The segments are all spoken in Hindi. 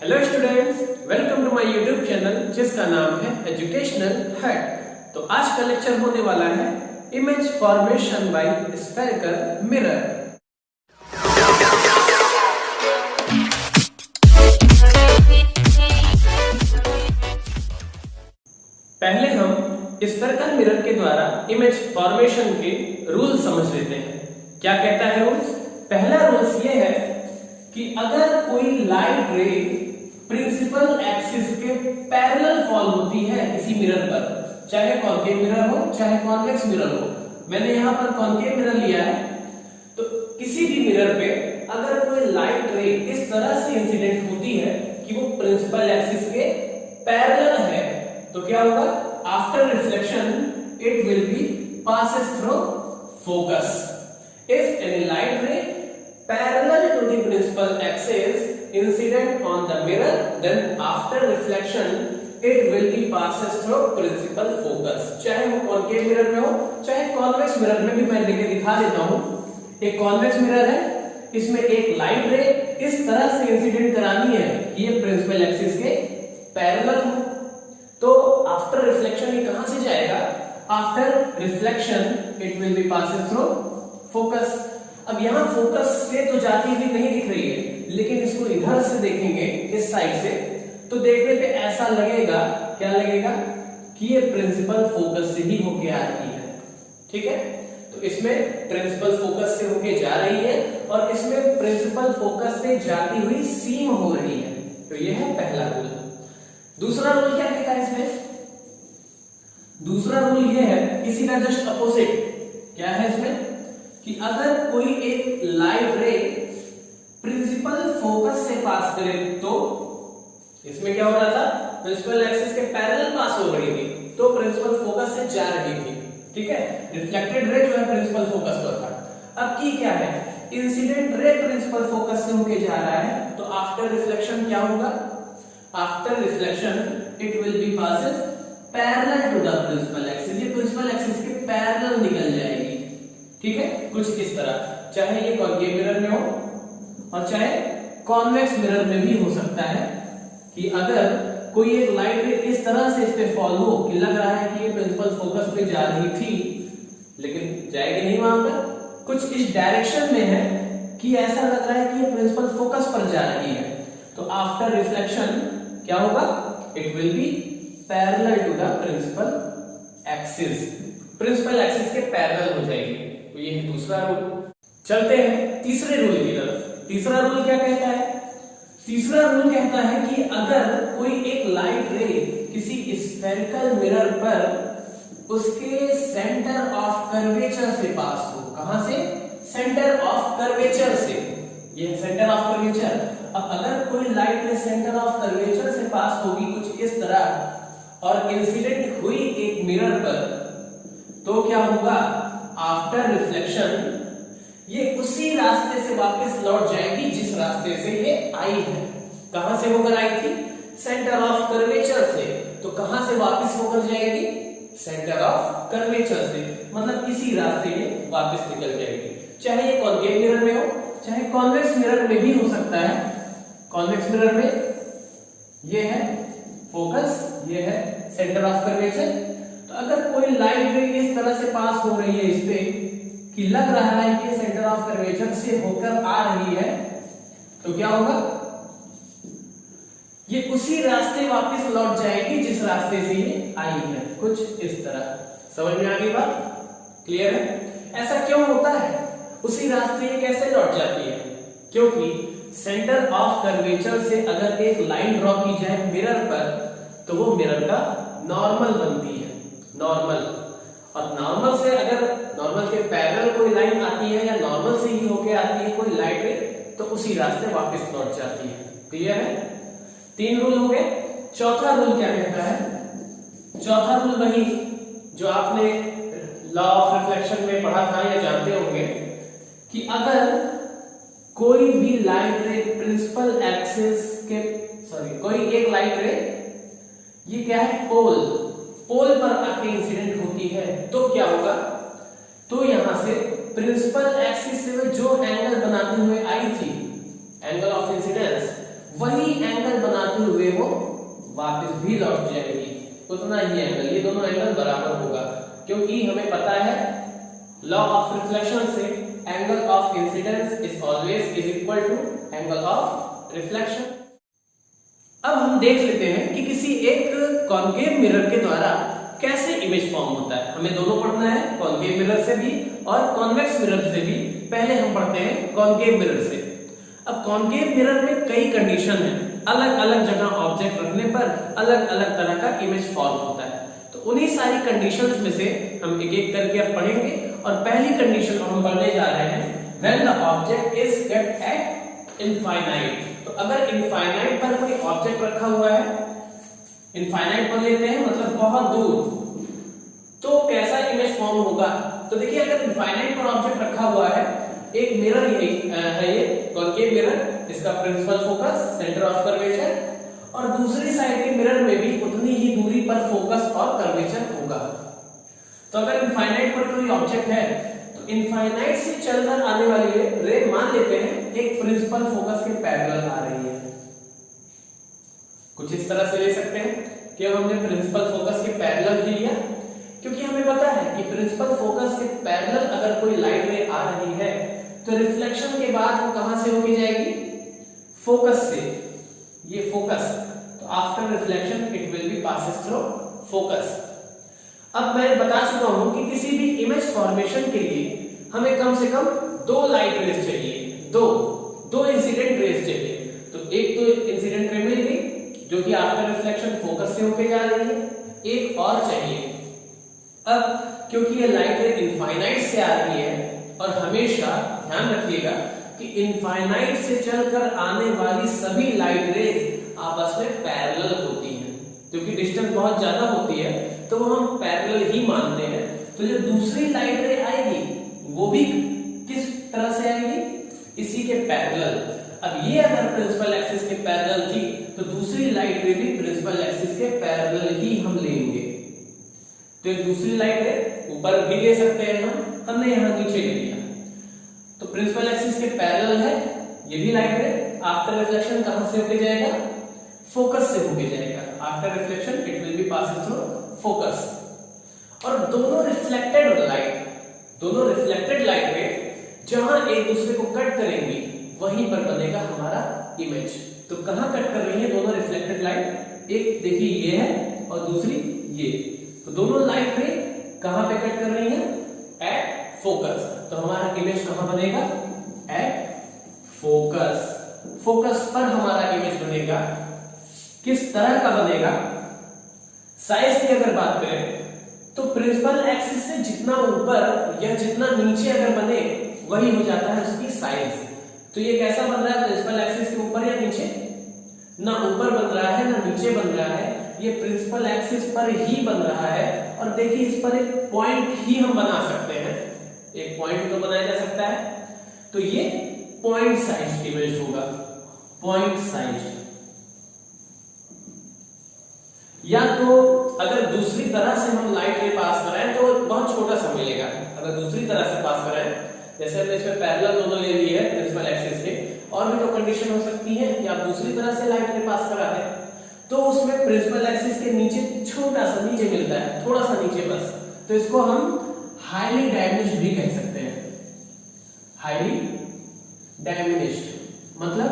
Hello students, welcome to my YouTube channel जिसका नाम है एजुकेशनल हट। तो आज का लेक्चर होने वाला है image formation by spherical mirror. पहले हम स्फेरिकल मिरर के द्वारा इमेज फॉर्मेशन के रूल समझ लेते हैं। क्या कहता है रूल्स? पहला रूल्स ये है कि अगर कोई लाइट रे प्रिंसिपल एक्सिस के पैरेलल फॉल होती है किसी मिरर पर, चाहे कॉन्केव मिरर हो चाहे कॉन्वेक्स मिरर हो, मैंने यहां पर कॉन्केव मिरर लिया है, तो किसी भी मिरर पे अगर कोई लाइट रे इस तरह से इंसिडेंट होती है कि वो प्रिंसिपल एक्सिस के पैरेलल है, तो क्या होगा? After reflection it will be passes through focus. If any light रे parallel to the principal axis incident on the mirror, then after reflection it will be passes through principal focus। चाहे वो कॉन्केव मिरर में हो चाहे कॉन्वेक्स मिरर में भी मैं लेके दिखा देता हूं। एक कॉन्वेक्स मिरर है, इसमें एक लाइट रे इस तरह से इंसिडेंट करानी है कि ये प्रिंसिपल एक्सिस के पैरेलल हो, तो आफ्टर रिफ्लेक्शन ये कहां से जाएगा? After reflection it will be passes through focus. अब यहां फोकस से तो जाती हुई नहीं दिख रही है, लेकिन इसको इधर से देखेंगे इस साइड से तो देखने पे ऐसा लगेगा, क्या लगेगा? कि ये प्रिंसिपल फोकस से ही होके आ रही है। ठीक है, तो इसमें प्रिंसिपल फोकस से होके जा रही है और इसमें प्रिंसिपल फोकस से जाती हुई सीम हो रही है। तो ये है पहला रूल। दूसरा रूल क्या कहता है इसमें? दूसरा रूल ये है इसी का जस्ट अपोजिट। क्या है इसमें? कि अगर कोई एक लाइट रे प्रिंसिपल फोकस से पास करे तो इसमें क्या हो रहा था? प्रिंसिपल एक्सिस के पैरेलल पास हो रही थी, तो प्रिंसिपल फोकस से जा रही थी। ठीक है, रिफ्लेक्टेड रे जो है प्रिंसिपल फोकस पर था। अब की क्या है? इंसिडेंट रे प्रिंसिपल फोकस से होके जा रहा है, तो आफ्टर रिफ्लेक्शन क्या होगा? After reflection it will be passes parallel to the principal axis. ये प्रिंसिपल एक्सिस के पैरेलल निकल जाएगी। ठीक है, कुछ इस तरह, चाहे ये कॉन्केव मिरर में हो और चाहे कॉन्वेक्स मिरर में भी हो सकता है कि अगर कोई एक लाइट रे इस तरह से इस पे फॉल हो कि लग रहा है कि ये प्रिंसिपल फोकस पे जा रही थी लेकिन जाएगी नहीं वहां पर, कुछ इस डायरेक्शन में है कि ऐसा लग रहा है कि ये प्रिंसिपल फोकस पर जा रही है, तो आफ्टर रिफ्लेक्शन क्या होगा? It will be parallel to the principal axis. Principal axis के पैरेलल हो जाएगी। तो ये है दूसरा रूल। चलते हैं तीसरे रूल की तरफ। तीसरा रूल क्या कहता है? तीसरा रूल कहता है कि अगर कोई एक लाइट रे किसी स्फेरिकल मिरर पर उसके सेंटर ऑफ कर्वेचर से पास हो। कहां से? सेंटर ऑफ कर्वेचर से। ये है सेंटर ऑफ कर्वेचर। अब अगर कोई लाइट रे सेंटर ऑफ कर्वेचर से पास होगी कुछ इस तरह और इंसिडेंट हुई एक मिरर पर, तो क्या होगा? आफ्टर रिफ्लेक्शन ये उसी रास्ते से वापस लौट जाएगी जिस रास्ते से ये आई है। कहां से होकर आई थी? सेंटर ऑफ कर्वेचर से। तो कहां से वापस होकर जाएगी? सेंटर ऑफ कर्वेचर से, मतलब इसी रास्ते ये वापस निकल जाएगी। चाहे ये कॉन्केव मिरर में हो चाहे कॉन्वेक्स मिरर में भी हो सकता है। कॉन्वेक्स मिरर में ये है फोकस, ये है सेंटर ऑफ कर्वेचर। तो अगर कोई लाइट रे इस तरह से पास हो रही है इस पे कि लग रहा है कि सेंटर ऑफ कर्वेचर से होकर आ रही है, तो क्या होगा? ये उसी रास्ते वापस लौट जाएगी जिस रास्ते से ये आई है। कुछ इस तरह। समझ में आ गई बात? क्लियर है? ऐसा क्यों होता है? उसी रास्ते ये कैसे लौट जाती है? क्योंकि सेंटर ऑफ कर्वेचर से अगर एक लाइन ड्रॉ की जाए मिरर पर, तो वो मिरर का नॉर्मल बनती है। नॉर्मल, और नॉर्मल से अगर नॉर्मल के पैरेलल कोई लाइन आती है या नॉर्मल से ही होके आती है कोई लाइट रे, तो उसी रास्ते वापस लौट जाती है। क्लियर है? 3 रूल हो गए। चौथा रूल क्या कहता है? चौथा रूल वही जो आपने लॉ ऑफ रिफ्लेक्शन में पढ़ा था या जानते होंगे कि अगर कोई भी लाइट रे प्रिंसिपल एक्सिस के कोई एक लाइट रे ये क्या है? पोल पर आके इंसिडेंट होती है, तो क्या होगा? तो यहां से प्रिंसिपल एक्सिस से जो एंगल बनाते हुए आई थी, एंगल ऑफ इंसिडेंस, वही एंगल वो वापस भी लौट जाएगी, उतना ही एंगल, ये दोनों एंगल बराबर होगा, क्योंकि हमें पता है लॉ ऑफ रिफ्लेक्शन से angle of incidence is always is equal to angle of reflection. अब हम देख लेते हैं कि किसी एक कॉन्केव मिरर के द्वारा कैसे इमेज फॉर्म होता है। हमें दोनों पढ़ना है, कॉन्केव मिरर से भी और कॉन्वेक्स मिरर से भी। पहले हम पढ़ते हैं कॉन्केव मिरर से। अब कॉन्केव मिरर में कई कंडीशन है, अलग अलग जगह ऑब्जेक्ट रखने पर अलग अलग तरह का इमेज फॉर्म होता है। तो उन्हीं सारी कंडीशंस में से हम एक एक करके अब पढ़ेंगे। और पहली कंडीशन हम पढ़ने जा रहे हैं, when the object is kept at infinite. तो अगर इनफाइनाइट पर कोई ऑब्जेक्ट रखा हुआ है, इनफाइनाइट पर लेते हैं मतलब बहुत दूर, तो कैसा इमेज फॉर्म होगा। तो देखिए अगर इनफाइनाइट पर ऑब्जेक्ट रखा हुआ है, एक मिरर है ये कॉन्केव मिरर, इसका principal focus centre of curvature, और दूसरी साइड के मिरर में भी उतनी ही दूरी पर फोकस और कर्वेचर होगा। तो अगर इनफाइनाइट पर कोई ऑब्जेक्ट है तो इनफाइनाइट से चलकर आने वाली रे मान लेते हैं एक प्रिंसिपल फोकस के पैरेलल आ रही है। कुछ इस तरह से ले सकते हैं कि हमने प्रिंसिपल फोकस के पैरेलल ही लिया, क्योंकि हमें पता है कि प्रिंसिपल फोकस के पैरेलल अगर कोई लाइट रे आ रही है तो रिफ्लेक्शन के बाद वो कहां से होके जाएगी, फोकस से। ये फोकस, तो after reflection it will be passes through focus. अब मैं बता चुका हूं कि किसी भी इमेज फॉर्मेशन के लिए हमें कम से कम दो लाइट रेज चाहिए, दो इंसिडेंट रेज चाहिए। तो एक तो इंसिडेंट रे मिल गई जो कि आफ्टर रिफ्लेक्शन फोकस से होके जा रही है, एक और चाहिए। अब क्योंकि ये लाइट रे इनफाइनाइट से आ रही है, और हमेशा ध्यान रखिएगा कि इनफाइनाइट से चलकर आने वाली सभी लाइट रेज आपस में पैरेलल होती हैं, क्योंकि डिस्टेंस बहुत ज्यादा होती है तो वो हम पैरेलल ही मानते हैं। तो जो दूसरी लाइट रे आएगी वो भी किस तरह से आएगी, इसी के पैरेलल। अब ये अगर प्रिंसिपल एक्सिस के पैरेलल थी तो दूसरी लाइट रे भी प्रिंसिपल एक्सिस के पैरेलल ही हम लेंगे। तो एक दूसरी लाइट रे ऊपर भी ले सकते हैं हमने यहां नीचे ले लिया। तो प्रिंसिपल एक्सिस के पैरेलल है ये भी लाइट रे, आफ्टर रिफ्लेक्शन कहां से होके जाएगा, फोकस से होके जाएगा। After reflection it will be passing through focus. और दोनों रिफ्लेक्टेड लाइट रे जहां एक दूसरे को कट करेंगी वहीं पर बनेगा हमारा इमेज। तो कहां कट कर रही है दोनों रिफ्लेक्टेड लाइट, एक देखिए ये है और दूसरी ये। तो दोनों लाइट रे कहां पे कट कर रही है, एट फोकस। तो हमारा इमेज कहां बनेगा, एट फोकस। फोकस पर हमारा इमेज बनेगा। किस तरह का बनेगा, साइज की अगर बात करें तो प्रिंसिपल एक्सिस से जितना ऊपर या जितना नीचे अगर बने वही हो जाता है उसकी साइज। तो ये कैसा बन रहा है, प्रिंसिपल एक्सिस के ऊपर या नीचे, ना ऊपर बन रहा है ना नीचे बन रहा है, ये प्रिंसिपल एक्सिस पर ही बन रहा है। और देखिए इस पर एक पॉइंट ही हम बना सकते हैं, एक पॉइंट तो बनाया जा सकता है। तो ये पॉइंट साइज इमेज होगा, पॉइंट साइज। या तो अगर दूसरी तरह से हम लाइट रे पास कराएं तो बहुत छोटा सा मिलेगा। अगर दूसरी तरह से पास कराएं, जैसे हमने इसमें पैरेलल दोनों ले लिए है प्रिंसिपल एक्सिस के, और भी तो कंडीशन हो सकती है कि आप दूसरी तरह से लाइट रे पास करा दें तो उसमें प्रिंसिपल एक्सिस के नीचे छोटा सा नीचे मिलता है, थोड़ा सा नीचे बस। तो इसको हम हाईली डायमिनिश्ड भी कह सकते हैं। हाईली डायमिनिश्ड मतलब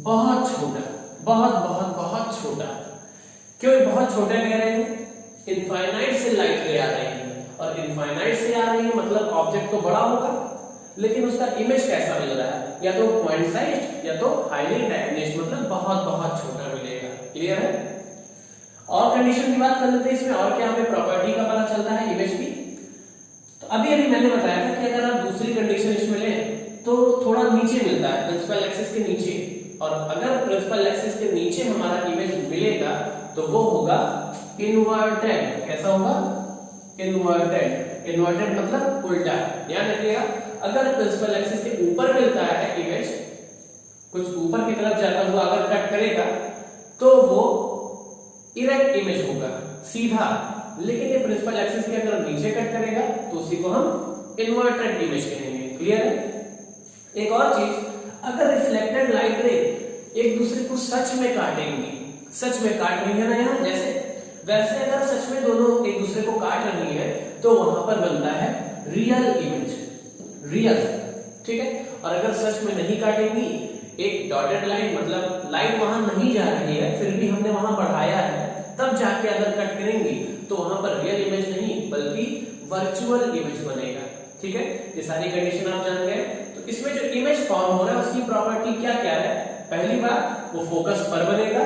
बहुत छोटा, बहुत बहुत बहुत छोटा। क्यों बहुत छोटा कह रहे हैं, इनफाइनाइट से लाइट रे आ रही है, और इनफाइनाइट से आ रही है मतलब ऑब्जेक्ट तो बड़ा होगा, लेकिन उसका इमेज कैसा मिल रहा है, या तो पॉइंट साइज या तो हाईली डायमिनिश्ड मतलब बहुत बहुत छोटा मिलेगा। क्लियर है। और कंडीशन की बात कर लेते हैं इसमें, और क्या हमें प्रॉपर्टी का पता चलता है इमेज की। तो अभी मैंने बताया था कि अगर आप दूसरी कंडीशन इसमें लें तो थोड़ा नीचे मिलता है, प्रिंसिपल एक्सिस के नीचे। और अगर प्रिंसिपल एक्सिस के नीचे हमारा इमेज मिलेगा तो वो होगा इन्वर्टेड। कैसा होगा, इन्वर्टेड। इन्वर्टेड मतलब उल्टा। ध्यान रखिएगा, अगर प्रिंसिपल एक्सिस के ऊपर मिलता है इमेज, कुछ ऊपर की तरफ जाता हुआ अगर कट करेगा तो वो इरेक्ट इमेज होगा, सीधा। लेकिन ये प्रिंसिपल एक्सिस के अगर नीचे कट करेगा तो उसी को हम इन्वर्टेड इमेज कहेंगे। क्लियर है। एक और चीज, अगर रिफ्लेक्टेड लाइट रे एक दूसरे को सच में काटेंगी, सच में काट रही है ना यहाँ, जैसे वैसे अगर सच में दोनों एक दूसरे को काट रही है तो वहां पर बनता है रियल इमेज, रियल, ठीक है। और अगर सच में नहीं काटेंगी, एक डॉटेड लाइन मतलब लाइन वहां नहीं जा रही है फिर भी हमने वहां बढ़ाया है, तब जाके अगर कट करेंगी तो वहां पर रियल इमेज नहीं बल्कि वर्चुअल इमेज बनेगा, ठीक है। ये सारी कंडीशन आप जान गए। तो इसमें जो इमेज फॉर्म हो रहा है उसकी प्रॉपर्टी क्या क्या है? पहली बात वो फोकस पर बनेगा,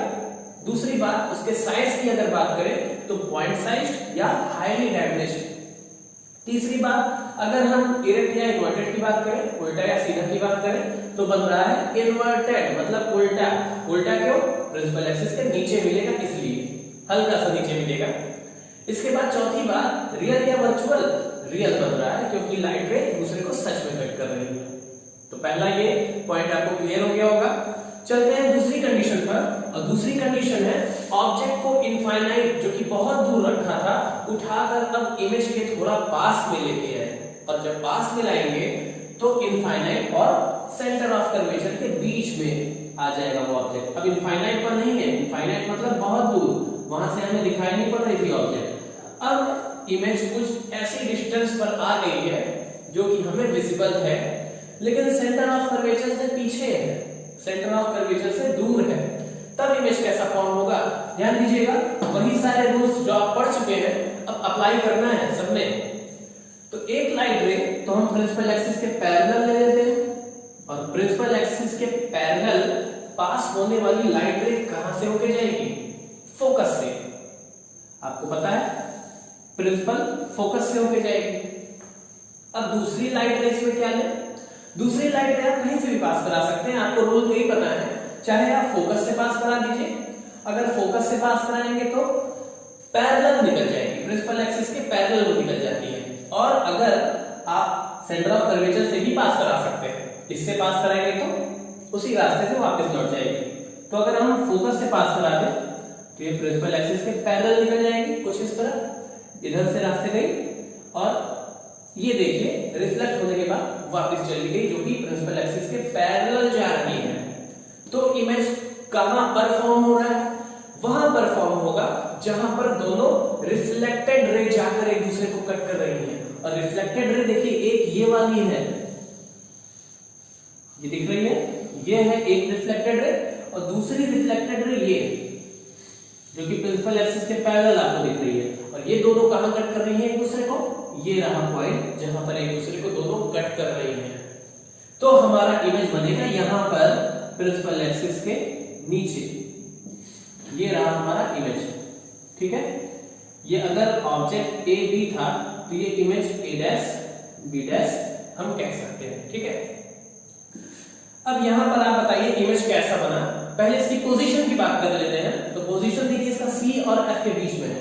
दूसरी बात उसके साइज की अगर बात करें तो पॉइंट साइज या हाईली डायमेंशनल, तीसरी बात अगर हम इरेक्ट या इन्वर्टेड की बात करें, उल्टा या सीधा की बात करें तो बन रहा है इन्वर्टेड मतलब उल्टा। उल्टा क्यों? प्रिंसिपल एक्सिस के नीचे मिलेगा इसलिए, हल्का सा नीचे मिलेगा। इसके बाद चौथी बात रियल या वर्चुअल, रियल बन रहा है क्योंकि लाइट रे एक दूसरे को सच में कट कर रही है। तो पहला ये पॉइंट आपको क्लियर हो गया होगा। चलते हैं दूसरी कंडीशन पर, और दूसरी कंडीशन है ऑब्जेक्ट को इनफाइनाइट जो कि बहुत दूर रखा था उठाकर अब इमेज के थोड़ा पास में लेके आए, और जब पास में लाएंगे तो इनफाइनाइट और सेंटर ऑफ कर्वेचर के बीच में आ जाएगा वो ऑब्जेक्ट। अब इनफाइनाइट पर नहीं है, इनफाइनाइट मतलब बहुत दूर, वहां से हमें दिखाई नहीं पड़ रही थी ऑब्जेक्ट। अब इमेज कुछ ऐसी डिस्टेंस पर आ गई है जो कि हमें विजिबल है लेकिन सेंटर ऑफ कर्वेचर से पीछे है, सेंटर ऑफ कर्वेचर से दूर है। तब इमेज कैसा फॉर्म होगा? ध्यान दीजिएगा, वही सारे रूल्स जो आप पढ़ चुके हैं अब अप्लाई करना है सब में। तो एक लाइट रे तो हम प्रिंसिपल एक्सिस के पैरेलल ले लेते हैं, और प्रिंसिपल एक्सिस के पैरेलल पास होने वाली लाइट रे कहां से होके जाएगी? फोकस से। आपको पता है प्रिंसिपल फोकस से होके जाएगी। अब दूसरी लाइट रे इसमें क्या ले? दूसरी लाइट रे आप कहीं से भी पास करा सकते हैं, आपको रूल नहीं पता है, चाहे आप फोकस से पास करा दीजिए। अगर फोकस से पास कराएंगे तो पैरेलल निकल जाएगी, प्रिंसिपल एक्सिस के पैरेलल वो निकल जाती है। और अगर आप सेंटर ऑफ कर्वेचर से भी पास करा सकते हैं, इससे पास कराएंगे तो उसी रास्ते से वापस लौट जाएगी। तो अगर हम फोकस से पास करा दें तो ये प्रिंसिपल एक्सिस के पैरेलल निकल जाएगी कुछ इस तरह, इधर से रास्ते गई और ये देखिए रिफ्लेक्ट होने के बाद वापस चली गई जो कि प्रिंसिपल एक्सिस के पैरेलल जा रही है। तो इमेज कहां पर फॉर्म हो रहा है? वहां पर फॉर्म होगा जहां पर दोनों रिफ्लेक्टेड रे जाकर एक दूसरे को कट कर रही है। और रिफ्लेक्टेड रे देखिए एक ये वाली है, ये दिख रही है, ये है एक रिफ्लेक्टेड रे, और दूसरी रिफ्लेक्टेड रे ये जो कि प्रिंसिपल एक्सिस के पैरेलल आपको दिख रही है। और ये दोनों कहां कट कर रही है एक दूसरे को? ये रहा पॉइंट जहां पर एक दूसरे को दोनों कट कर रही हैं। तो हमारा इमेज बनेगा यहां पर प्रिंसिपल एक्सिस के नीचे, ये रहा हमारा इमेज, ठीक है। ये अगर ऑब्जेक्ट ए बी था तो ये image A dash B dash हम कह सकते हैं, ठीक है। अब यहां पर आप बताइए इमेज कैसा बना। पहले इसकी पोजीशन की बात कर लेते हैं। तो पोजीशन देखिए इसका सी और एफ के बीच में है,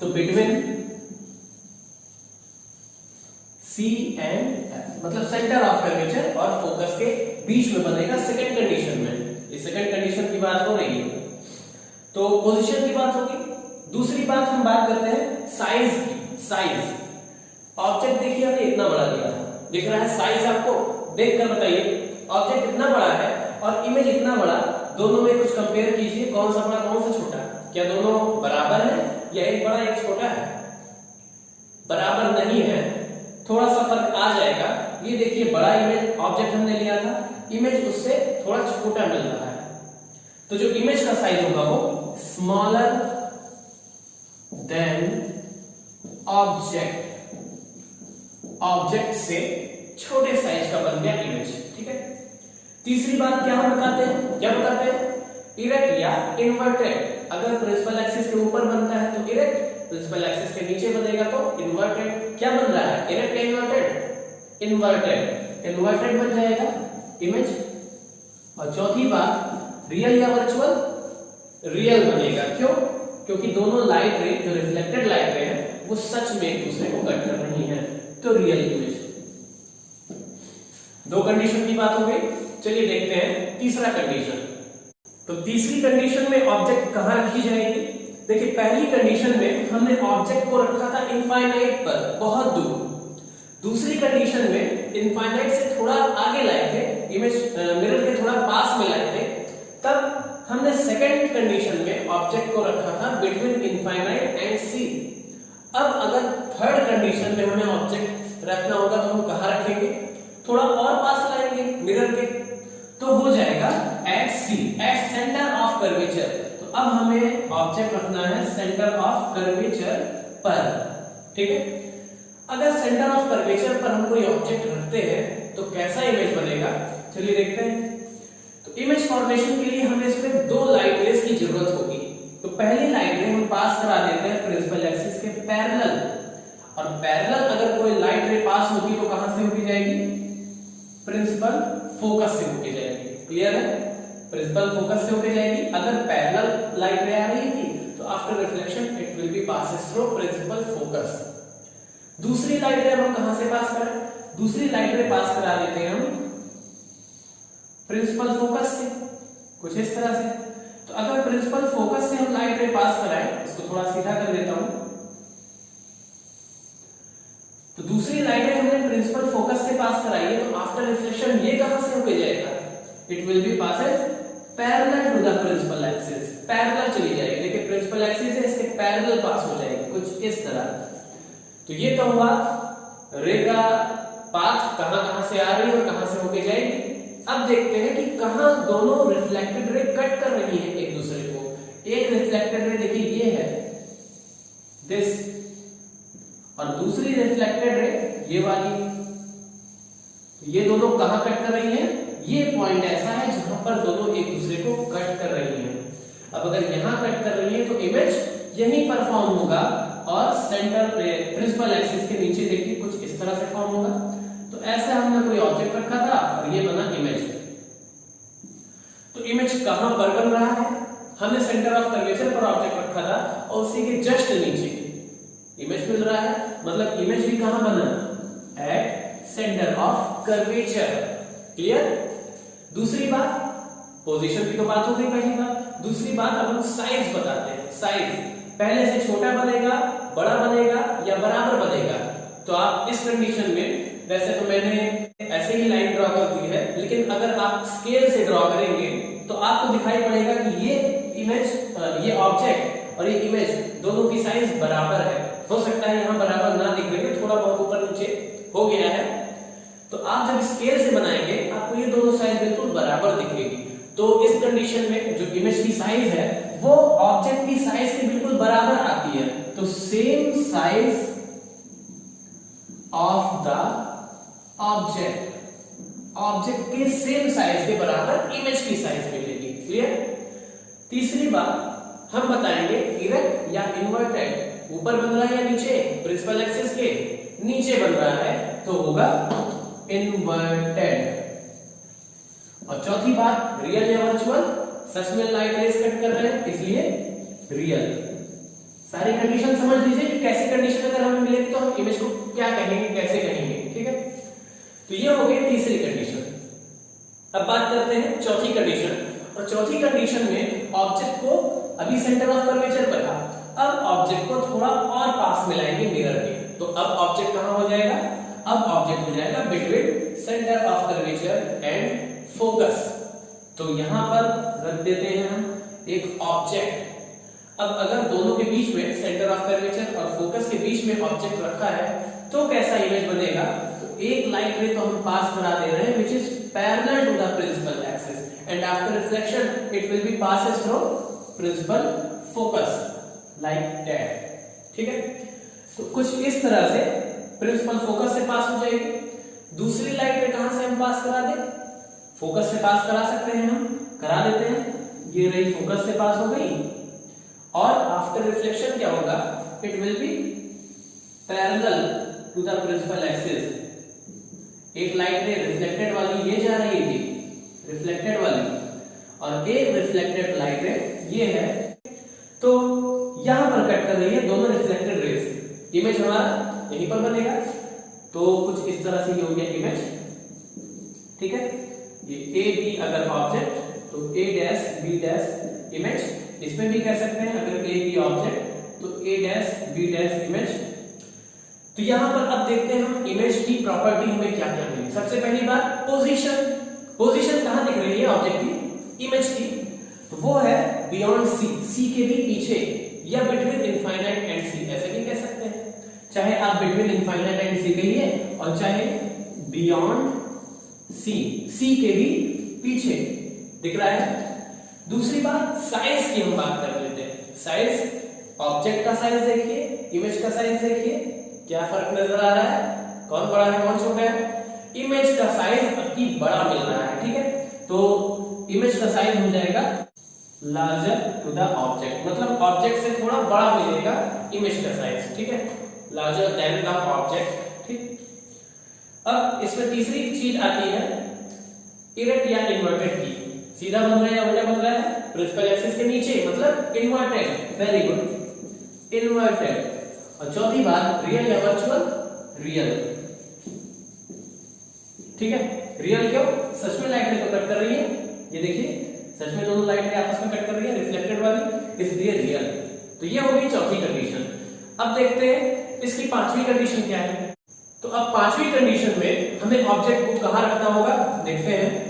तो बिटवीन सी एंड एफ मतलब सेंटर ऑफ कर्वेचर और फोकस के बीच में बनेगा सेकंड कंडीशन में। ये सेकंड कंडीशन की बात हो रही है, तो पोजीशन की बात होगी। दूसरी बात हम बात करते हैं साइज की। साइज ऑब्जेक्ट देखिए हमने इतना बड़ा लिया था, दिख रहा है साइज आपको? देखकर बताइए ऑब्जेक्ट इतना बड़ा है और इमेज इतना बड़ा, दोनों में कुछ कंपेयर कीजिए, कौन सा बड़ा कौन सा छोटा? क्या दोनों बराबर है या एक बड़ा एक छोटा है? बराबर नहीं है, थोड़ा सा फर्क आ जाएगा। ये देखिए बड़ा इमेज ऑब्जेक्ट हमने लिया था, इमेज उससे थोड़ा छोटा मिल रहा है, तो जो इमेज का साइज होगा वो स्मॉलर देन ऑब्जेक्ट, ऑब्जेक्ट से छोटे साइज का बन गया इमेज, ठीक है। तीसरी बात क्या हम बताते हैं? क्या बताते हैं? इरेक्ट या इन्वर्टेड। अगर प्रिंसिपल एक्सिस के ऊपर बनता है तो इरेक्ट, प्रिंसिपल एक्सिस के नीचे बनेगा तो इन्वर्टेड। क्या बन रहा है? इरेक्ट या इन्वर्टेड? इन्वर्टेड। इन्वर्टेड बन जाएगा इमेज। और चौथी बात रियल या वर्चुअल? रियल बनेगा। क्यों? क्योंकि दोनों लाइट रे जो रिफ्लेक्टेड लाइट रे है वो सच में एक दूसरे को कट कर रही है, तो रियल इमेज। दो कंडीशन की बात हो गई। चलिए देखते हैं तीसरा कंडीशन। तो तीसरी कंडीशन में ऑब्जेक्ट कहां रखी जाएगी? देखिए पहली कंडीशन में हमने ऑब्जेक्ट को रखा था इनफाइनाइट पर, बहुत दूर। दूसरी कंडीशन में इनफाइनाइट से थोड़ा आगे लाए थे, इमेज मिरर के थोड़ा पास में लाए थे, तब हमने सेकंड कंडीशन में ऑब्जेक्ट को रखा था बिटवीन इनफाइनाइट एंड सी। अब अगर थर्ड कंडीशन में हमें ऑब्जेक्ट रखना होगा तो हम कहां रखेंगे, थोड़ा और पास लाएंगे मिरर के, तो हो जाएगा at C, at centre of curvature. तो अब हमें ऑब्जेक्ट रखना है सेंटर ऑफ कर्वेचर पर, ठीक है। अगर सेंटर ऑफ कर्वेचर पर हम कोई ऑब्जेक्ट रखते हैं तो कैसा इमेज बनेगा, चलिए देखते हैं। तो इमेज फॉर्मेशन के लिए हमें इसमें दो लाइट रेज की जरूरत होगी। तो पहली लाइट रे हम पास करा देते हैं प्रिंसिपल एक्सिस के पैरेलल, और पैरेलल अगर कोई लाइट रे पास होगी तो कहां से होगी जाएगी, प्रिंसिपल फोकस से होके जाएगी। क्लियर है, प्रिंसिपल फोकस से होके जाएगी। अगर पैरेलल लाइट रे आ रही थी तो after reflection it will be passes through principal focus. दूसरी लाइट रे हम कहां से पास करें, दूसरी लाइट रे पास करा देते हैं हम प्रिंसिपल फोकस से, कुछ इस तरह से। तो अगर प्रिंसिपल फोकस से हम लाइट रे पास कराएं, इसको थोड़ा सीधा कर देता हूं, तो दूसरी लाइट रे हमने प्रिंसिपल फोकस से पास कराई है, तो आफ्टर रिफ्लेक्शन ये कहां से होके जाएगा, it will be passes parallel to the principal axis, parallel चली जाएगी। देखिए प्रिंसिपल एक्सिस है, इसके पैरेलल पास हो जाएगी, कुछ इस तरह। तो ये तो हुआ रे का पाथ कहां से आ रही है और कहां से होके जाएगी। अब देखते हैं कि कहां दोनों रिफ्लेक्टेड रे कट कर रही है एक दूसरे को। एक रिफ्लेक्टेड रे देखिए ये है दिस, और दूसरी रिफ्लेक्टेड रे ये वाली। ये दोनों कहां कट कर रही है, ये पॉइंट ऐसा है जहां पर दोनों एक दूसरे को कट कर रही है। अब अगर यहां कट कर रही है तो इमेज यहीं पर फॉर्म होगा, और सेंटर प्रिंसिपल एक्सिस के नीचे देखिए कुछ इस तरह से फॉर्म होगा। तो ऐसा हमने कोई ऑब्जेक्ट रखा था और ये बना इमेज। तो इमेज कहां पर बन रहा है, हमने सेंटर ऑफ कर्वेचर पर ऑब्जेक्ट रखा था और उसी के जस्ट नीचे इमेज मिल रहा है। मतलब इमेज भी कहां बना, eight centre of curvature. Clear. दूसरी बात, पोजीशन की तो बात हो गई पहली बात। दूसरी बात अब हम साइज बताते हैं। साइज पहले से छोटा बनेगा, बड़ा बनेगा या बराबर बनेगा। तो आप इस कंडीशन में, वैसे तो मैंने ऐसे ही लाइन ड्रॉ कर दी है, लेकिन अगर आप स्केल से ड्रॉ करेंगे तो आपको दिखाई पड़ेगा कि ये इमेज, ये ऑब्जेक्ट और ये इमेज दोनों की साइज बराबर है। हो सकता है यहां बराबर ना दिख रही है, थोड़ा बहुत ऊपर नीचे हो गया है। तो आप जब स्केल से बनाएंगे आपको ये दोनों साइज बिल्कुल बराबर दिखेगी। तो इस कंडीशन में जो इमेज की साइज है वो ऑब्जेक्ट की साइज के बिल्कुल बराबर आती है। तो same size of the object, object के सेम साइज के बराबर इमेज की साइज मिलेगी। क्लियर। तीसरी बात हम बताएंगे इरेक्ट या इन्वर्टेड, ऊपर बन रहा है या नीचे, प्रिंसिपल एक्सिस के नीचे बन रहा है तो होगा इन्वर्टेड। और चौथी बात रियल या वर्चुअल, सच में लाइट रेज कट कर रहे हैं इसलिए रियल। सारी कंडीशन समझ लीजिए कि कैसी कंडीशन अगर हमें मिलेगी तो हम इमेज को क्या कहेंगे, कैसे कहेंगे। ठीक है। तो ये हो गई तीसरी कंडीशन। अब बात करते हैं चौथी कंडीशन। और चौथी कंडीशन में ऑब्जेक्ट को अभी सेंटर ऑफ कर्वेचर पर था, अब ऑब्जेक्ट को थोड़ा और पास मिलाएंगे मिरर के। तो अब ऑब्जेक्ट कहां हो जाएगा, अब ऑब्जेक्ट हो जाएगा between centre of curvature and focus. तो यहां पर रख देते हैं हम एक ऑब्जेक्ट। अब अगर दोनों के बीच में, सेंटर ऑफ कर्वेचर और फोकस के बीच में ऑब्जेक्ट रखा है तो कैसा इमेज बनेगा। तो एक लाइट रे तो हम पास करा दे रहे हैं which is parallel to the principal axis, and after reflection it will be passes through principal focus like that. ठीक है। तो कुछ इस तरह से प्रिंसिपल फोकस से पास हो जाएगी। दूसरी लाइट रे कहां से हम पास करा दें, फोकस से पास करा सकते हैं, हम करा देते हैं। ये रही फोकस से पास हो गई, और आफ्टर रिफ्लेक्शन क्या होगा, it will be parallel to the principal axis. एक लाइट रे रिफ्लेक्टेड वाली ये जा रही थी, रिफ्लेक्टेड वाली, और एक रिफ्लेक्टेड लाइट रे ये है, तो यहां पर कट कर रही है दोनों रिफ्लेक्टेड रेज। इमेज हमारा यहीं पर बनेगा। तो कुछ इस तरह से ये हो गया इमेज। ठीक है। ये ए बी अगर ऑब्जेक्ट तो ए डैश बी डैश इमेज। इसमें भी कह सकते हैं अगर ए बी ऑब्जेक्ट तो ए डैश बी डैश इमेज। तो यहां पर अब देखते हैं हम इमेज की प्रॉपर्टी हमें क्या क्या मिली। सबसे पहली बात पोजीशन। पोजीशन कहां दिख रही है ऑब्जेक्ट की, इमेज की। तो वो है बियॉन्ड सी, सी के भी पीछे, या बिटवीन इनफाइनाइट एंड सी, ऐसे भी कह सकते हैं। चाहे आप बिटवीन इनफाइनाइट एंड सी कहिए और चाहे बियॉन्ड सी, सी के भी पीछे। दिख रहा है? दूसरी बात साइज की हम बात कर लेते हैं। साइज, ऑब्जेक्ट का साइज देखिए, इमेज का साइज देखिए, क्या फर्क नजर आ रहा है? कौन बड़ा है कौन छोटा है? इमेज का साइज अति बड़ा मिल रहा है, ठीक है। तो इमेज का साइज हो जाएगा लार्जर टू द ऑब्जेक्ट, मतलब ऑब्जेक्ट से थोड़ा बड़ा मिलेगा इमेज का साइज, ठीक है, लार्जर देन द ऑब्जेक्ट, ठीक। अब इसमें तीसरी चीज आती है इरेक्ट या इन्वर्टेड की। सीधा बन रहा है या उल्टा बन रहा है? प्रिंसिपल एक्सिस के नीचे, मतलब इन्वर्टेड। Very good, inverted. और चौथी बात रियल या वर्चुअल? रियल, ठीक है। रियल क्यों? सच में लाइट रे तो कट कर रही है, ये देखिए सच में दोनों लाइट रे आपस में कट कर रही है, रिफ्लेक्टेड वाली, इसलिए रियल। तो ये हो गई चौथी कंडीशन। अब देखते हैं इसकी पांचवी कंडीशन क्या है। तो अब पांचवी कंडीशन में हमें ऑब्जेक्ट को कहां रखना होगा, देखते हैं।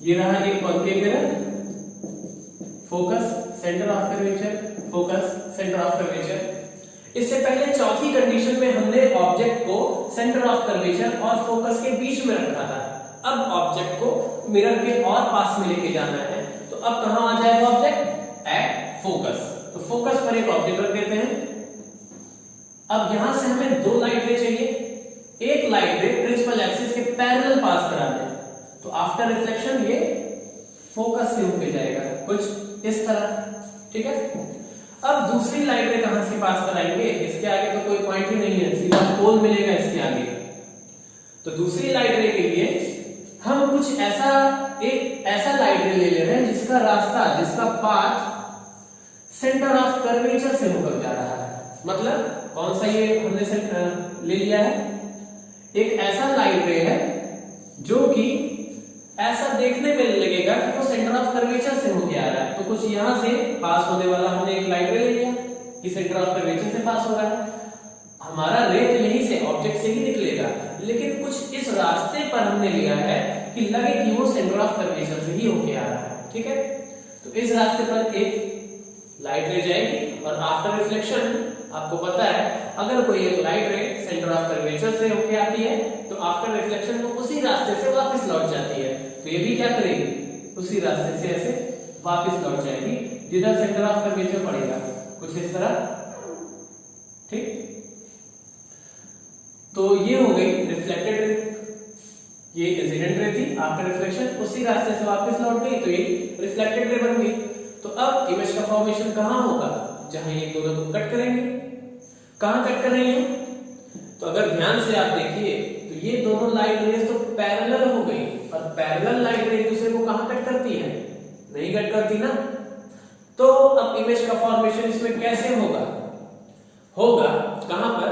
ये रहा एक concave mirror, focus centre of curvature, focus centre of curvature. इससे पहले चौथी कंडीशन में हमने ऑब्जेक्ट को सेंटर ऑफ कर्वेचर और फोकस के बीच में रखा था। अब ऑब्जेक्ट को मिरर के और पास में लेके जाना है, तो अब कहां आ जाएगा ऑब्जेक्ट? At focus. तो फोकस पर एक ऑब्जेक्ट रख देते हैं। अब यहां से हमें दो लाइट रे चाहिए, एक लाइट रे प्रिंसिपल एक्सिस के पैरेलल पास कराना है, तो आफ्टर रिफ्लेक्शन ये फोकस से होके जाएगा कुछ इस तरह, ठीक है। अब दूसरी लाइट रे कहां से पास कराएंगे? इसके आगे तो कोई पॉइंट ही नहीं है, सीधा पोल मिलेगा इसके आगे। तो दूसरी लाइट रे के लिए हम कुछ ऐसा, एक ऐसा लाइट रे ले रहे हैं जिसका रास्ता, जिसका पाथ सेंटर ऑफ कर्वेचर से होकर जा रहा है। मतलब कौन सा ये हमने ले लिया है? एक ऐसा लाइट रे है जो कि ऐसा देखने में लगेगा कि वो सेंटर ऑफ कर्वेचर से होके आ रहा है। तो कुछ यहां से पास होने वाला हमने एक लाइट रे ले लिया कि सेंटर ऑफ कर्वेचर से पास हो रहा है। हमारा रे तो यहीं से ऑब्जेक्ट से ही निकलेगा, लेकिन कुछ इस रास्ते पर हमने लिया है कि लगे कि वो सेंटर ऑफ कर्वेचर से ही होके आ रहा है, ठीक है। तो इस रास्ते पर एक लाइट रे जाएगी और आफ्टर रिफ्लेक्शन आपको पता है अगर कोई एक लाइट रे सेंटर ऑफ कर्वेचर से होके आती है तो आफ्टर रिफ्लेक्शन वो उसी रास्ते से वापस लौट जाती है। तो ये भी क्या करेगी? उसी रास्ते से ऐसे वापस लौट जाएगी जिधर सेंटर ऑफ कर्वेचर पड़ेगा, कुछ इस तरह, ठीक। तो ये हो गई रिफ्लेक्टेड रे, ये इंसिडेंट रे थी, आफ्टर रिफ्लेक्शन उसी रास्ते से वापस लौट गई, तो ये रिफ्लेक्टेड रे बन गई। तो अब इमेज का फॉर्मेशन कहां होगा? जहां ये दोनों को कट करेंगे। कहां कट कर रही है? तो अगर ध्यान से आप देखिए तो ये दोनों लाइट रेज तो पैरेलल हो गई, और पैरेलल लाइट रे एक दूसरे को कहां कट करती है? नहीं कट करती ना। तो अब इमेज का फॉर्मेशन इसमें कैसे होगा? होगा कहां पर?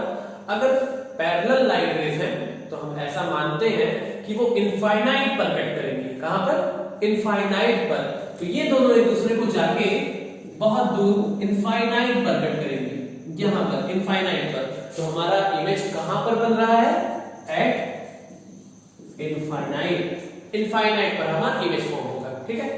अगर पैरेलल लाइट रेज है तो हम ऐसा मानते हैं कि वो इनफाइनाइट पर कट करेंगी। कहां पर? इनफाइनाइट पर। तो ये दोनों एक दूसरे को जाके बहुत दूर इनफाइनाइट पर कट करेंगे, यहां पर इनफाइनाइट पर। तो हमारा इमेज कहां पर बन रहा है? एट इनफाइनाइट, इनफाइनाइट पर हमारा इमेज फॉर्म होगा, ठीक है।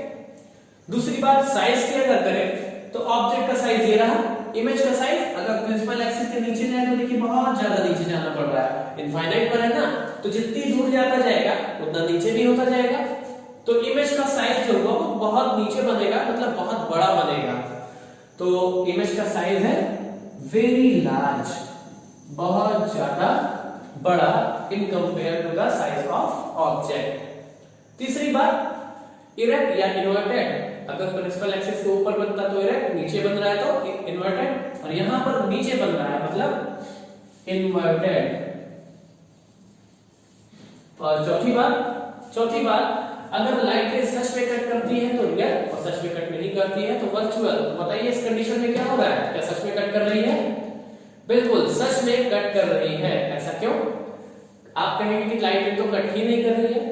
दूसरी बात साइज की अगर करें तो ऑब्जेक्ट का साइज ये रहा, इमेज का साइज अगर प्रिंसिपल एक्सिस के नीचे जाए तो देखिए बहुत ज्यादा नीचे जाना पड़ रहा है, इनफाइनाइट पर है ना, तो जितनी दूर जाता जाएगा उतना नीचे भी होता जाएगा। तो इमेज का साइज जो होगा वो बहुत नीचे बनेगा, मतलब बहुत बड़ा बनेगा। तो इमेज का साइज है वेरी लार्ज, बहुत ज्यादा बड़ा in compare to the size of object. तीसरी बात इरेक्ट या इन्वर्टेड। अगर प्रिंसिपल एक्सिस के ऊपर बनता तो इरेक्ट, नीचे बन रहा है तो इन्वर्टेड, और यहां पर नीचे बन रहा है मतलब इन्वर्टेड। और चौथी बात अगर लाइट रे सच में कट करती है तो रियल, और सच में कट नहीं करती है तो वर्चुअल। तो बताइए इस कंडीशन में क्या हो रहा है? क्या सच में कट कर रही है? बिल्कुल सच में कट कर रही है। ऐसा क्यों? आप कहेंगे कि लाइट रे तो कट ही नहीं कर रही है।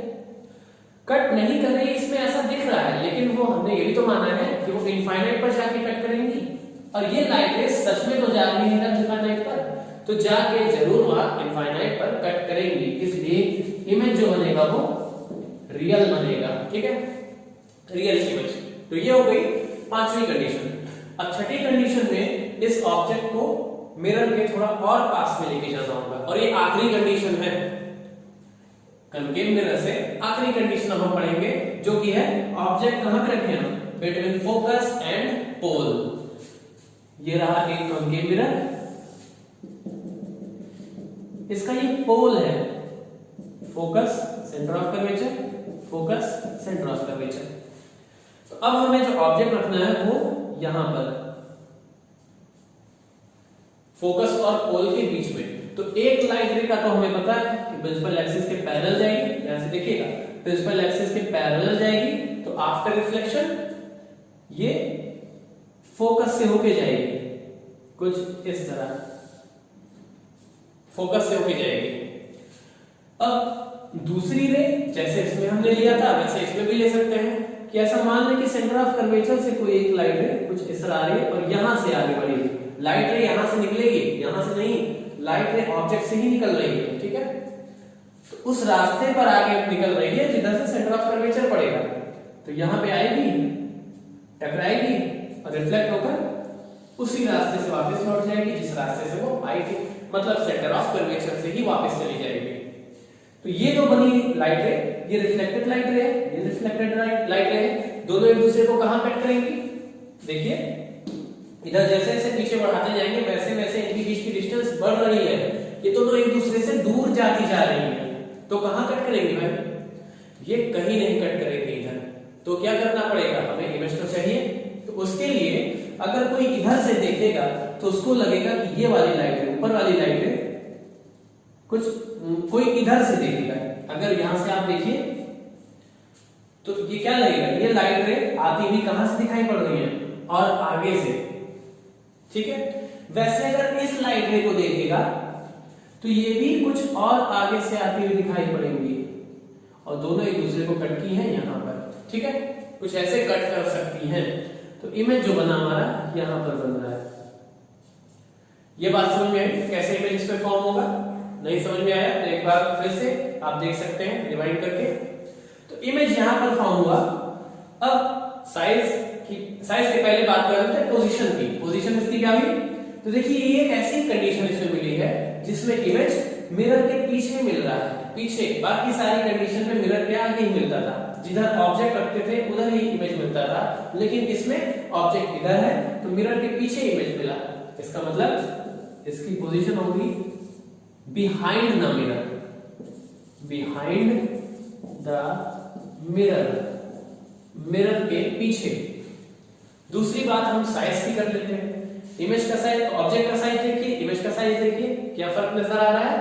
कट नहीं कर रही है इसमें ऐसा दिख रहा है, लेकिन वो हमने ये भी तो माना है कि वो इनफाइनाइट पर जाके कट करेंगी, और ये लाइट रे सच में तो जा रही है इनफाइनाइट पर, तो जाके जरूर वहां इनफाइनाइट पर कट करेंगी। इसलिए इमेज जो बनेगा वो रियल बनेगा, ठीक है। Real image. तो ये हो गई पांचवी कंडीशन। अब छठी कंडीशन में इस ऑब्जेक्ट को मिरर के थोड़ा और पास में लेके जाना होगा, और ये आखिरी कंडीशन है। कनकेव मिरर से आखिरी कंडीशन हम पढ़ेंगे, जो कि है ऑब्जेक्ट कहां पे रखे हम, बिटवीन फोकस एंड पोल। ये रहा एक कनकेव मिरर, इसका ये पोल है, focus centre of curvature, focus centre of curvature. तो अब हमें जो ऑब्जेक्ट रखना है वो यहां पर फोकस और पोल के बीच में। तो एक लाइट रे का तो हमें पता है कि प्रिंसिपल एक्सिस के पैरेलल जाएगी, यहां से देखिएगा प्रिंसिपल एक्सिस के पैरेलल जाएगी, तो आफ्टर रिफ्लेक्शन ये फोकस से होके जाएगी, कुछ इस तरह फोकस से होके जाएगी। अब दूसरी रे जैसे इसमें हमने लिया था वैसे इसमें भी ले सकते हैं कि ऐसा मान लें कि सेंटर ऑफ कर्वेचर से कोई एक लाइट रे कुछ इस तरह आ रही है और यहां से आगे बढ़ेगी। लाइट रे यहां से निकलेगी, यहां से नहीं, लाइट रे ऑब्जेक्ट से ही निकल रही है, ठीक है। तो उस रास्ते पर आगे निकल रही है जिधर से सेंटर ऑफ कर्वेचर पड़ेगा, तो यहां पे आएगी, टकराएगी और रिफ्लेक्ट होकर उसी रास्ते से वापस लौट जाएगी जिस रास्ते से वो आई थी, मतलब सेंटर ऑफ कर्वेचर से ही वापस चली जाएगी। तो ये जो बनी लाइट रे, ये रिफ्लेक्टेड लाइट रे है, ये रिफ्लेक्टेड लाइट रे है, दोनों एक दूसरे को कहां कट करेंगी, देखिए इधर जैसे जैसे पीछे बढ़ाते जाएंगे वैसे वैसे इनके बीच की डिस्टेंस बढ़ रही है, ये दोनों एक दूसरे से दूर जाती जा रही है। तो कहां कट करेंगे भाई, ये कहीं नहीं कट करेंगे इधर। तो क्या करना पड़ेगा, हमें इमेज तो चाहिए, तो उसके लिए अगर कोई इधर से देखेगा तो उसको लगेगा कि ये वाली लाइट है, ऊपर वाली लाइट है, कुछ कोई इधर से देखेगा, अगर यहां से आप देखिए तो ये क्या लगेगा, ये लाइट रे आती हुई कहां से दिखाई पड़ रही है, और आगे से, ठीक है। वैसे अगर इस लाइट रे को देखेगा तो ये भी कुछ और आगे से आती हुई दिखाई पड़ेंगी, और दोनों एक दूसरे को कट की है यहां पर, ठीक है, कुछ ऐसे कट कर सकती हैं। तो इमेज जो बना हमारा यहां पर बन रहा है। ये बात समझ में आई कैसे इमेज इस पे फॉर्म होगा? नहीं समझ में आया तो एक बार फिर से आप देख सकते हैं रिवाइंड करके। तो इमेज यहां पर फॉर्म हुआ। अब साइज के पहले बात कर रहे थे पोजीशन की। पोजीशन इसकी क्या हुई, तो देखिए ये एक ऐसी कंडीशन इसमें मिली है जिसमें इमेज मिरर के पीछे मिल रहा है, पीछे। बाकी सारी कंडीशन में मिरर के आगे ही मिलता था, जिधर ऑब्जेक्ट रखते थे उधर ही इमेज मिलता था, लेकिन इसमें ऑब्जेक्ट इधर है तो मिरर के पीछे इमेज मिला। इसका मतलब इसकी पोजीशन होगी behind the mirror, behind the mirror, mirror के पीछे। दूसरी बात हम साइज की कर लेते हैं। इमेज का साइज, ऑब्जेक्ट का साइज देखिए, इमेज का साइज देखिए, क्या फर्क नजर आ रहा है।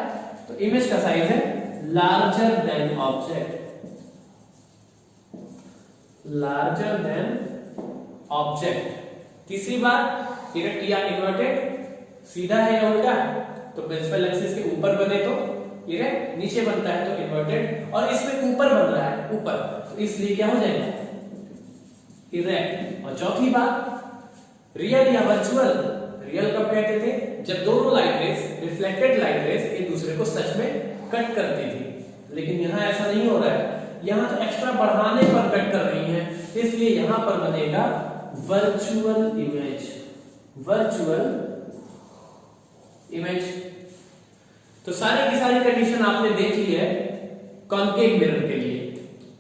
तो इमेज का साइज है larger than object, larger than object. तीसरी बात, इरेक्ट या इन्वर्टेड, सीधा है या उल्टा, तो प्रिंसिपल एक्सिस के ऊपर बने तो इरेक्ट, नीचे बनता है तो इन्वर्टेड, और इसमें ऊपर बन रहा है ऊपर, तो इसलिए क्या हो जाएगा, इरेक्ट। और चौथी बात, रियल या वर्चुअल। रियल कब कहते थे, जब दोनों light rays, reflected light rays एक दूसरे को सच में कट करती थी, लेकिन यहां ऐसा नहीं हो रहा है, यहां तो एक्स्ट्रा बढ़ाने पर कट कर रही है, इसलिए यहां पर बनेगा वर्चुअल इमेज, वर्चुअल इमेज। तो सारी की सारी कंडीशन आपने देख ली है कॉन्केव मिरर के लिए,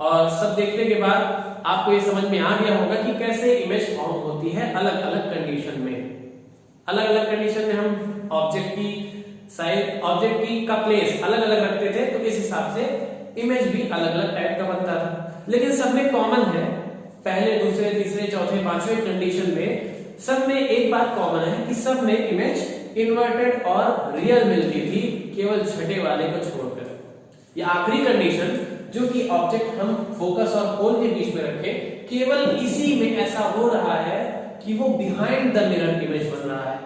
और सब देखने के बाद आपको ये समझ में आ गया होगा कि कैसे इमेज फॉर्म होती है अलग अलग कंडीशन में। अलग अलग कंडीशन में हम ऑब्जेक्ट की साइज, ऑब्जेक्ट की का प्लेस अलग अलग रखते थे, तो इस हिसाब से इमेज भी अलग अलग टाइप का बनता था। लेकिन सब में कॉमन है, पहले दूसरे तीसरे चौथे पांचवें कंडीशन में सब में एक बात कॉमन है कि सब में इमेज इन्वर्टेड और रियल मिलती थी, केवल छठे वाले को छोड़कर। ये आखिरी कंडीशन जो कि ऑब्जेक्ट हम फोकस और पोल के बीच में रखे, केवल इसी में ऐसा हो रहा है कि वो बिहाइंड द मिरर इमेज बन रहा है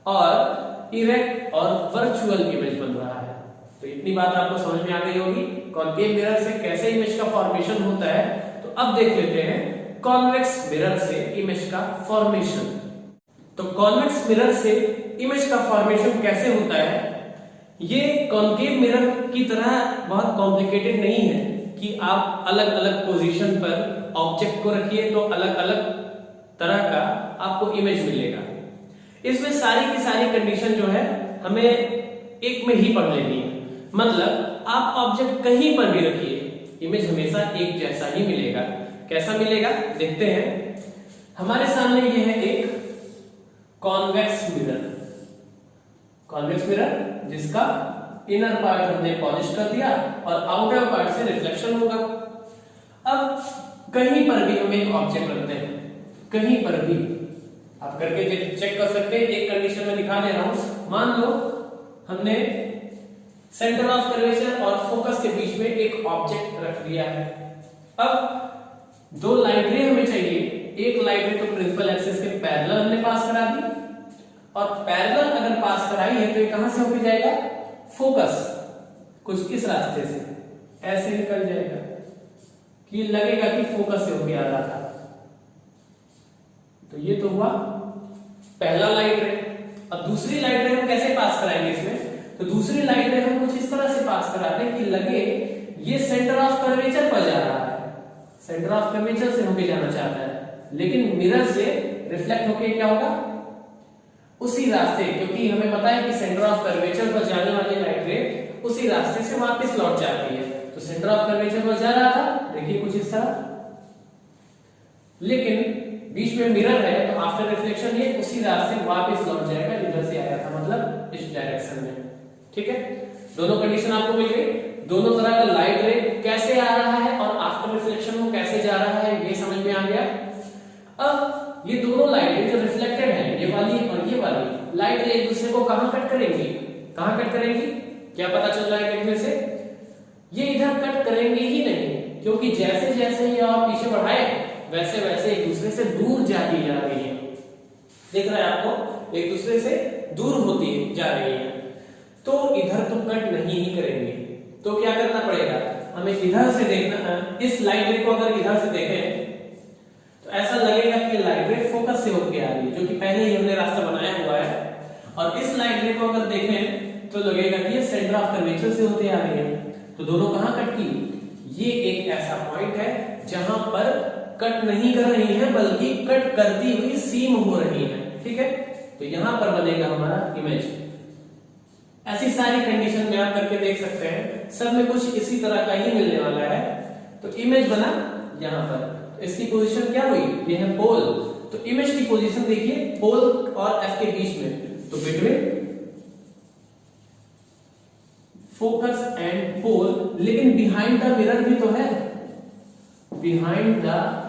और इरेक्ट और वर्चुअल इमेज बन रहा है। तो इतनी बात आपको समझ में आ गई होगी कॉन्केव मिरर से कैसे इमेज का फॉर्मेशन होता है। तो अब देख लेते हैं कॉन्वेक्स मिरर से इमेज का फॉर्मेशन। तो कॉन्वेक्स मिरर से इमेज का फॉर्मेशन कैसे होता है, ये कॉन्केव मिरर की तरह बहुत कॉम्प्लिकेटेड नहीं है कि आप अलग अलग पोजीशन पर ऑब्जेक्ट को रखिए तो अलग अलग तरह का आपको इमेज मिलेगा। इसमें सारी की सारी कंडीशन जो है हमें एक में ही पढ़ लेनी है। मतलब आप ऑब्जेक्ट कहीं पर भी रखिए, इमेज हमेशा एक जैसा ही मिलेगा। कैसा मिलेगा देखते हैं। हमारे सामने ये है एक कॉन्वेक्स मिरर, कॉन्वेक्स मिरर जिसका इनर पार्ट हमने पॉलिश कर दिया और आउटर पार्ट से रिफ्लेक्शन होगा। अब कहीं पर भी हम एक ऑब्जेक्ट रखते हैं, कहीं पर भी आप करके चेक कर सकते हैं। एक कंडीशन में दिखा दे रहा हूं। मान लो हमने सेंटर ऑफ कर्वेचर और फोकस के बीच में एक ऑब्जेक्ट रख दिया है। अब दो लाइट रे हमें चाहिए। एक लाइट रे तो प्रिंसिपल एक्सिस के पैरेलल हमने पास करा दी, और पैरेलल अगर पास कराई है तो ये कहां से होके जाएगा? फोकस कुछ इस रास्ते से ऐसे निकल जाएगा कि लगेगा कि फोकस से होके आ रहा था। तो ये तो हुआ पहला लाइट रे। अब दूसरी लाइट रे हम कैसे पास कराएंगे इसमें? तो दूसरी लाइट रे हम कुछ इस तरह से पास कराते हैं कि लगे ये सेंटर ऑफ कर्वेचर पर जा रहा है, सेंटर ऑफ कर्वेचर से होके जाना चाहता है, लेकिन मिरर से रिफ्लेक्ट होके क्या होगा? उसी रास्ते, क्योंकि हमें पता है कि सेंटर ऑफ कर्वेचर पर जाने वाली लाइट रे उसी रास्ते से वापस लौट जाती है। तो सेंटर ऑफ कर्वेचर पर जा रहा था, देखिए कुछ इस तरह, लेकिन बीच में मिरर है तो आफ्टर रिफ्लेक्शन ये उसी रास्ते वापस लौट जाएगा जिधर से आया था, मतलब इस डायरेक्शन में। ठीक है, दोनों कंडीशन आपको मिल गई। दोनों तरह का लाइट रे कैसे आ रहा है और आफ्टर रिफ्लेक्शन वो कैसे जा रहा है ये समझ में आ गया। अब ये दोनों लाइट रे जो रिफ्लेक्टेड है, ये वाली और ये वाली लाइट रे एक दूसरे को कहां कट करेंगी? कहां कट करेंगी? क्या पता चल रहा है देखने से? ये इधर कट करेंगे ही नहीं, क्योंकि जैसे जैसे ये और पीछे बढ़ाए वैसे वैसे एक दूसरे से दूर जाती जा रही है। देख रहे हैं आपको, एक दूसरे से दूर होती जा रही है। तो इधर तो कट नहीं ही करेंगे, तो क्या करना पड़ेगा? हमें इधर से देखना। इस लाइट रे को अगर इधर से देखें तो ऐसा लगेगा कि लाइट रे फोकस से होकर आ रही है, जो कि पहले ही हमने रास्ता बनाया हुआ है। और इस लाइट रे को अगर देखें तो लगेगा कि ये सेंटर ऑफ कर्वेचर से होते आ रही है। तो दोनों कहां कट की? ये एक ऐसा पॉइंट है जहां पर कट नहीं कर रही है, बल्कि कट करती हुई सीम हो रही है। ठीक है, तो यहां पर बनेगा हमारा इमेज। ऐसी सारी कंडीशन में आप करके देख सकते हैं, सब में कुछ इसी तरह का ही मिलने वाला है। तो इमेज बना यहां पर, इसकी पोजीशन क्या हुई? ये है पोल। तो इमेज की पोजीशन देखिए पोल और एफ के बीच में, तो बिटवीन फोकस एंड पोल। लेकिन बिहाइंड द मिरर भी तो है, बिहाइंड द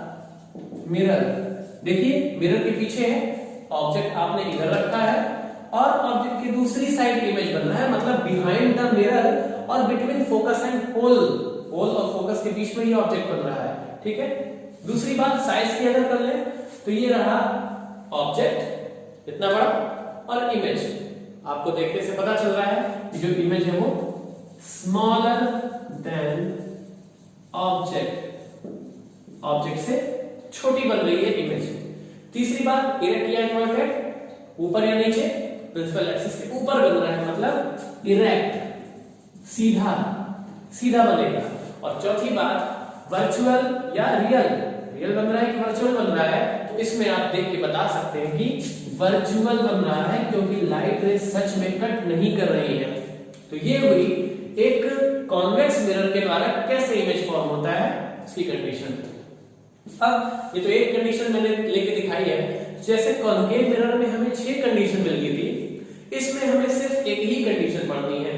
मिरर। देखिए मिरर के पीछे है, ऑब्जेक्ट आपने इधर रखा है और ऑब्जेक्ट की दूसरी साइड इमेज बन रहा है, मतलब बिहाइंड द मिरर और बिटवीन फोकस एंड पोल, पोल और फोकस के बीच में ये ऑब्जेक्ट बन रहा है। ठीक है, दूसरी बात साइज की अगर कर ले तो ये रहा ऑब्जेक्ट इतना बड़ा, और इमेज आपको देखने से पता चल रहा है कि जो इमेज है वो स्मॉलर देन ऑब्जेक्ट, ऑब्जेक्ट से छोटी बन रही है इमेज। तीसरी बात इरेक्ट या इनवर्टेड, ऊपर या नीचे, प्रिंसिपल एक्सिस के ऊपर बन रहा है, मतलब इरेक्ट, सीधा सीधा बनेगा। और चौथी बात वर्चुअल या रियल, रियल बन रहा है कि वर्चुअल बन रहा है, तो इसमें आप देख के बता सकते हैं कि वर्चुअल बन रहा है, क्योंकि लाइट रे सच में कट नहीं कर रही है। तो ये हुई एक कॉन्वेक्स मिरर के द्वारा कैसे इमेज फॉर्म होता है इसकी कंडीशन। अब ये तो एक कंडीशन मैंने लेके दिखाई है। जैसे कॉन्केव मिरर में हमें 6 कंडीशन मिल गई थी, इसमें हमें सिर्फ एक ही कंडीशन पढ़नी है।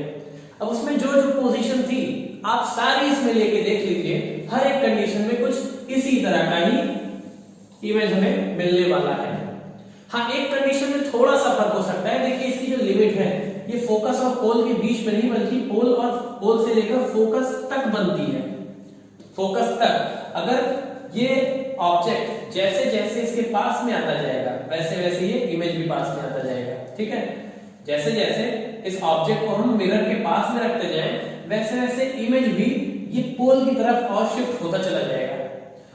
अब उसमें जो जो पोजीशन थी आप सारी इसमें लेके देख लीजिए, हर एक कंडीशन में कुछ इसी तरह का ही इमेज हमें मिलने वाला है। हाँ, एक कंडीशन में थोड़ा सा फर्क हो सकता है। देखिए इसकी जो लिमिट है ये फोकस और पोल के बीच में नहीं, बल्कि पोल और पोल से लेकर फोकस तक बनती है, फोकस तक। अगर ये ऑब्जेक्ट जैसे जैसे इसके पास में आता जाएगा वैसे वैसे ये इमेज भी पास में आता जाएगा। ठीक है, जैसे जैसे इस ऑब्जेक्ट को हम मिरर के पास में रखते जाएं वैसे वैसे इमेज भी ये पोल की तरफ और शिफ्ट होता चला जाएगा,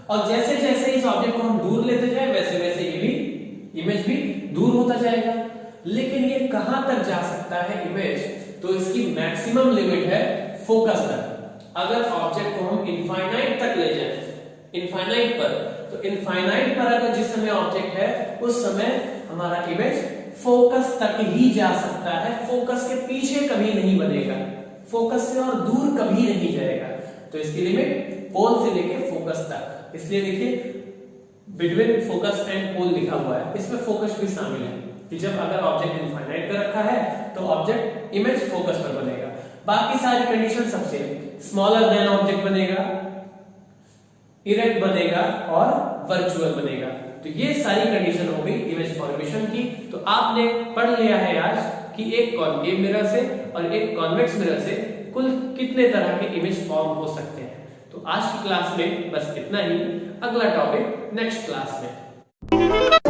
और जैसे जैसे इस ऑब्जेक्ट को हम दूर लेते जाएं वैसे वैसे ये भी इमेज भी दूर होता जाएगा। लेकिन ये कहां तक जा सकता है इमेज? तो इसकी मैक्सिमम लिमिट है फोकस तक। अगर ऑब्जेक्ट को हम इनफाइनाइट तक ले जाएं, इनफाइनाइट पर, तो इनफाइनाइट पर अगर जिस समय ऑब्जेक्ट है उस समय हमारा इमेज फोकस तक ही जा सकता है, फोकस के पीछे कभी नहीं बनेगा, फोकस से और दूर कभी नहीं जाएगा। तो इसकी लिमिट पोल से लेके फोकस तक, इसलिए देखिए बिटवीन फोकस एंड पोल लिखा हुआ है, इसमें फोकस भी शामिल है कि जब अगर ऑब्जेक्ट इनफाइनाइट पे रखा है तो ऑब्जेक्ट इमेज फोकस पर बनेगा। बाकी सारी कंडीशन सबसे स्मॉलर देन ऑब्जेक्ट बनेगा, इरेक्ट बनेगा और वर्चुअल बनेगा। तो ये सारी कंडीशन हो गई इमेज फॉर्मेशन की। तो आपने पढ़ लिया है आज कि एक कॉनकेव मिरर से और एक कॉन्वेक्स मिरर से कुल कितने तरह के इमेज फॉर्म हो सकते हैं। तो आज की क्लास में बस इतना ही, अगला टॉपिक नेक्स्ट क्लास में।